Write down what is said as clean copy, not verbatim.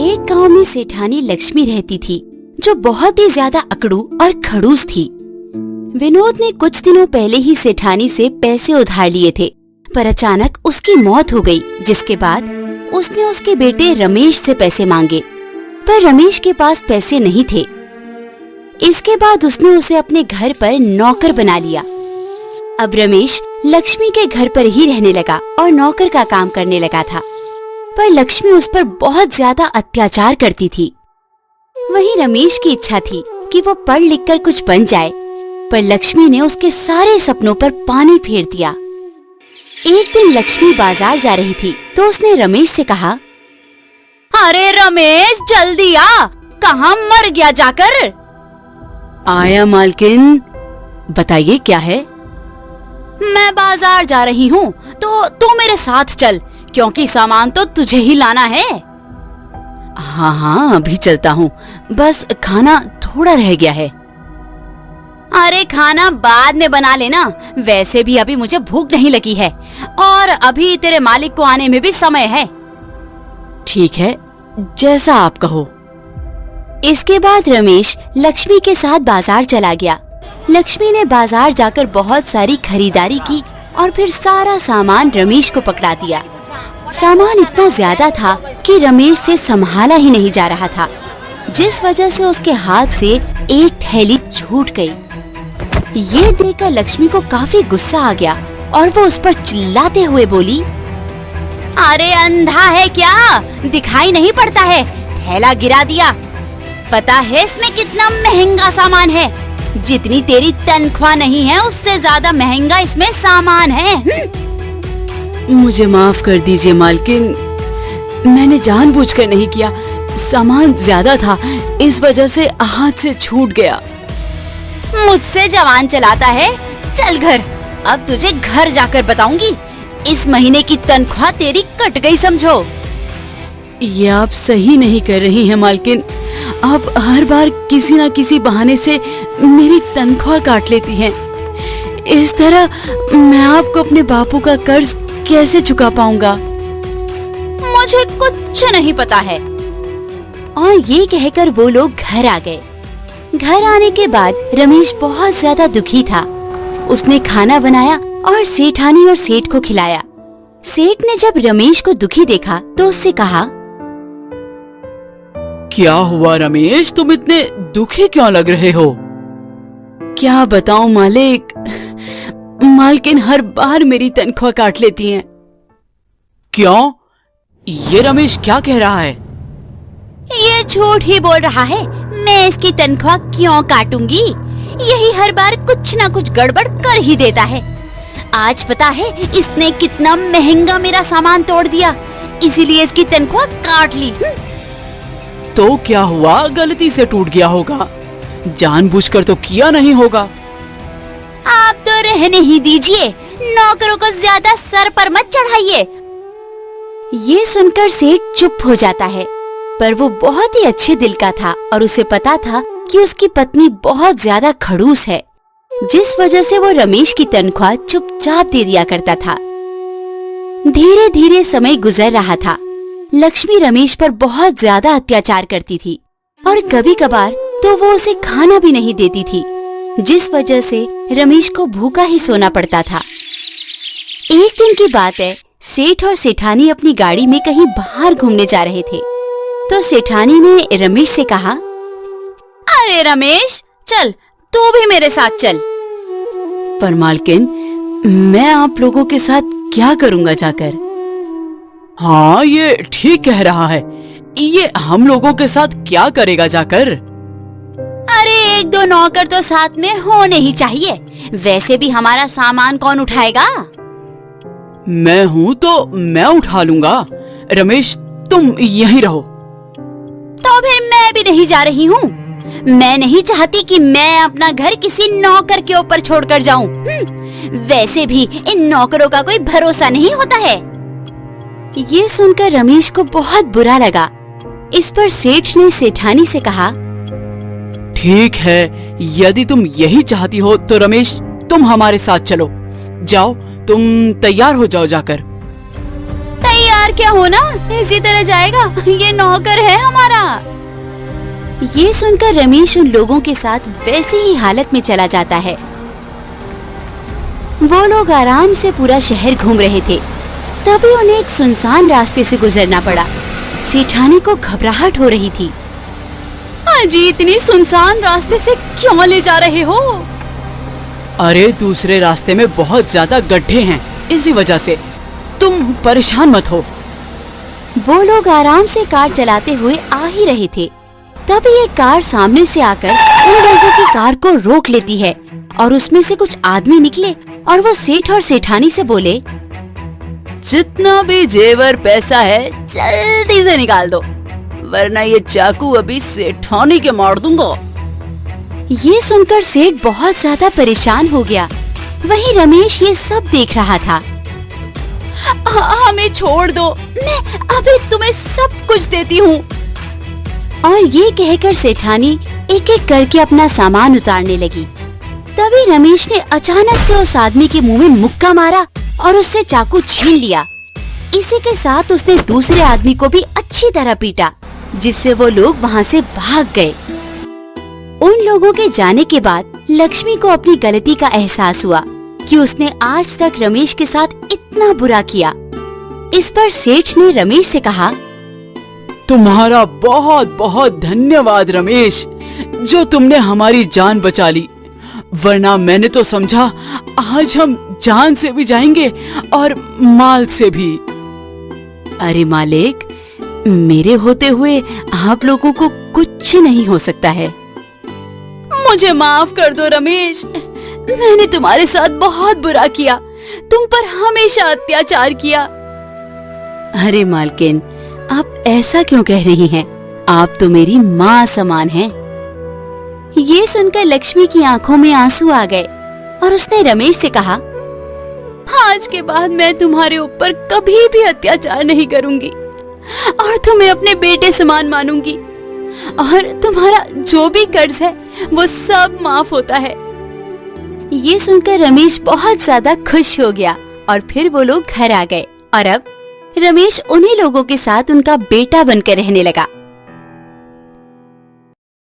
एक गांव में सेठानी लक्ष्मी रहती थी, जो बहुत ही ज्यादा अकड़ू और खड़ूस थी। विनोद ने कुछ दिनों पहले ही सेठानी से पैसे उधार लिए थे, पर अचानक उसकी मौत हो गई, जिसके बाद उसने उसके बेटे रमेश से पैसे मांगे, पर रमेश के पास पैसे नहीं थे। इसके बाद उसने उसे अपने घर पर नौकर बना लिया। अब रमेश लक्ष्मी के घर पर ही रहने लगा और नौकर का काम करने लगा था, पर लक्ष्मी उस पर बहुत ज्यादा अत्याचार करती थी। वहीं रमेश की इच्छा थी कि वो पढ़ लिख कर कुछ बन जाए, पर लक्ष्मी ने उसके सारे सपनों पर पानी फेर दिया। एक दिन लक्ष्मी बाजार जा रही थी तो उसने रमेश से कहा, अरे रमेश जल्दी आ, कहाँ मर गया जाकर? आया मालकिन, बताइए क्या है? मैं बाजार जा रही हूँ तो तू मेरे साथ चल, क्योंकि सामान तो तुझे ही लाना है। हाँ हाँ, अभी चलता हूँ, बस खाना थोड़ा रह गया है। अरे खाना बाद में बना लेना, वैसे भी अभी मुझे भूख नहीं लगी है और अभी तेरे मालिक को आने में भी समय है। ठीक है, जैसा आप कहो। इसके बाद रमेश लक्ष्मी के साथ बाजार चला गया। लक्ष्मी ने बाजार जाकर बहुत सारी खरीदारी की और फिर सारा सामान रमेश को पकड़ा दिया। सामान इतना ज्यादा था कि रमेश से संभाला ही नहीं जा रहा था, जिस वजह से उसके हाथ से एक थैली छूट गई। ये देखकर लक्ष्मी को काफी गुस्सा आ गया और वो उस पर चिल्लाते हुए बोली, अरे अंधा है क्या, दिखाई नहीं पड़ता है, थैला गिरा दिया। पता है इसमें कितना महंगा सामान है, जितनी तेरी तनख्वाह नहीं है उससे ज्यादा महंगा इसमें सामान है। मुझे माफ कर दीजिए मालकिन, मैंने जानबूझकर नहीं किया, सामान ज्यादा था, इस वजह से हाथ से छूट गया। मुझसे जवान चलाता है, चल घर, अब तुझे घर जाकर बताऊंगी। इस महीने की तनख्वाह तेरी कट गई समझो। ये आप सही नहीं कर रही हैं मालकिन, आप हर बार किसी न किसी बहाने से मेरी तनख्वाह काट लेती हैं। इस तरह मैं आपको अपने बापू का कर्ज कैसे चुका पाऊंगा? मुझे कुछ नहीं पता है। और ये कहकर वो लोग घर आ गए। घर आने के बाद रमेश बहुत ज्यादा दुखी था। उसने खाना बनाया और सेठानी और सेठ को खिलाया। सेठ ने जब रमेश को दुखी देखा तो उससे कहा, क्या हुआ रमेश, तुम इतने दुखी क्यों लग रहे हो? क्या बताऊं मालिक, मालकिन हर बार मेरी तनख्वाह काट लेती हैं। क्यों? ये रमेश क्या कह रहा है? ये झूठ ही बोल रहा है, मैं इसकी तनख्वाह क्यों काटूंगी? यही हर बार कुछ ना कुछ गड़बड़ कर ही देता है। आज पता है इसने कितना महंगा मेरा सामान तोड़ दिया, इसीलिए इसकी तनख्वाह काट ली। तो क्या हुआ, गलती से टूट गया होगा, जानबूझकर तो किया नहीं होगा। आप तो रहने ही दीजिए, नौकरों को ज्यादा सर पर मत चढ़ाइए। ये सुनकर सेठ चुप हो जाता है, पर वो बहुत ही अच्छे दिल का था और उसे पता था कि उसकी पत्नी बहुत ज्यादा खड़ूस है, जिस वजह से वो रमेश की तनख्वाह चुपचाप दे दिया करता था। धीरे धीरे समय गुजर रहा था। लक्ष्मी रमेश पर बहुत ज्यादा अत्याचार करती थी और कभी कभार तो वो उसे खाना भी नहीं देती थी, जिस वजह से रमेश को भूखा ही सोना पड़ता था। एक दिन की बात है, सेठ और सेठानी अपनी गाड़ी में कहीं बाहर घूमने जा रहे थे, तो सेठानी ने रमेश से कहा, अरे रमेश चल, तू भी मेरे साथ चल। पर मालकिन, मैं आप लोगों के साथ क्या करूँगा जाकर? हाँ, ये ठीक कह रहा है, ये हम लोगों के साथ क्या करेगा जाकर? अरे एक दो नौकर तो साथ में होने ही चाहिए, वैसे भी हमारा सामान कौन उठाएगा? मैं हूँ तो मैं उठा लूंगा। रमेश तुम यहीं रहो। तो फिर मैं भी नहीं जा रही हूँ। मैं नहीं चाहती कि मैं अपना घर किसी नौकर के ऊपर छोड़कर जाऊँ। वैसे भी इन नौकरों का कोई भरोसा नहीं होता है। ये सुनकर रमेश को बहुत बुरा लगा। इस पर सेठ ने सेठानी से कहा, ठीक है, यदि तुम यही चाहती हो तो रमेश तुम हमारे साथ चलो। जाओ, तुम तैयार हो जाओ जाकर। तैयार और क्या हो ना, इसी तरह जाएगा, ये नौकर है हमारा। ये सुनकर रमेश उन लोगों के साथ वैसी ही हालत में चला जाता है। वो लोग आराम से पूरा शहर घूम रहे थे, तभी उन्हें एक सुनसान रास्ते से गुजरना पड़ा। सेठानी को घबराहट हो रही थी। जी इतनी सुनसान रास्ते से क्यों ले जा रहे हो? अरे दूसरे रास्ते में बहुत ज्यादा गड्ढे हैं, इसी वजह से। तुम परेशान मत हो। वो लोग आराम से कार चलाते हुए आ ही रहे थे, तभी एक कार सामने से आकर उन लोगों की कार को रोक लेती है और उसमें से कुछ आदमी निकले और वो सेठ और सेठानी से बोले, जितना भी जेवर पैसा है जल्दी से निकाल दो, वरना ये चाकू अभी सेठानी के मार दूंगा। ये सुनकर सेठ बहुत ज्यादा परेशान हो गया। वहीं रमेश ये सब देख रहा था। हमें छोड़ दो, मैं अभी तुम्हें सब कुछ देती हूँ। और ये कहकर सेठानी एक एक करके अपना सामान उतारने लगी। तभी रमेश ने अचानक से उस आदमी के मुंह में मुक्का मारा और उससे चाकू छीन लिया। इसी के साथ उसने दूसरे आदमी को भी अच्छी तरह पीटा, जिससे वो लोग वहाँ से भाग गए। उन लोगों के जाने के बाद लक्ष्मी को अपनी गलती का एहसास हुआ कि उसने आज तक रमेश के साथ इतना बुरा किया। इस पर सेठ ने रमेश से कहा, तुम्हारा बहुत बहुत धन्यवाद रमेश, जो तुमने हमारी जान बचा ली, वरना मैंने तो समझा आज हम जान से भी जाएंगे और माल से भी। अरे मालिक, मेरे होते हुए आप लोगों को कुछ नहीं हो सकता है। मुझे माफ कर दो रमेश, मैंने तुम्हारे साथ बहुत बुरा किया, तुम पर हमेशा अत्याचार किया। अरे मालकिन, आप ऐसा क्यों कह रही हैं? आप तो मेरी माँ समान हैं। ये सुनकर लक्ष्मी की आंखों में आंसू आ गए और उसने रमेश से कहा, आज के बाद मैं तुम्हारे ऊपर कभी भी अत्याचार नहीं करूंगी और तुम्हें अपने बेटे समान मानूंगी, और तुम्हारा जो भी कर्ज है वो सब माफ होता है। ये सुनकर रमेश बहुत ज्यादा खुश हो गया और फिर वो लोग घर आ गए और अब रमेश उन्हीं लोगों के साथ उनका बेटा बनकर रहने लगा।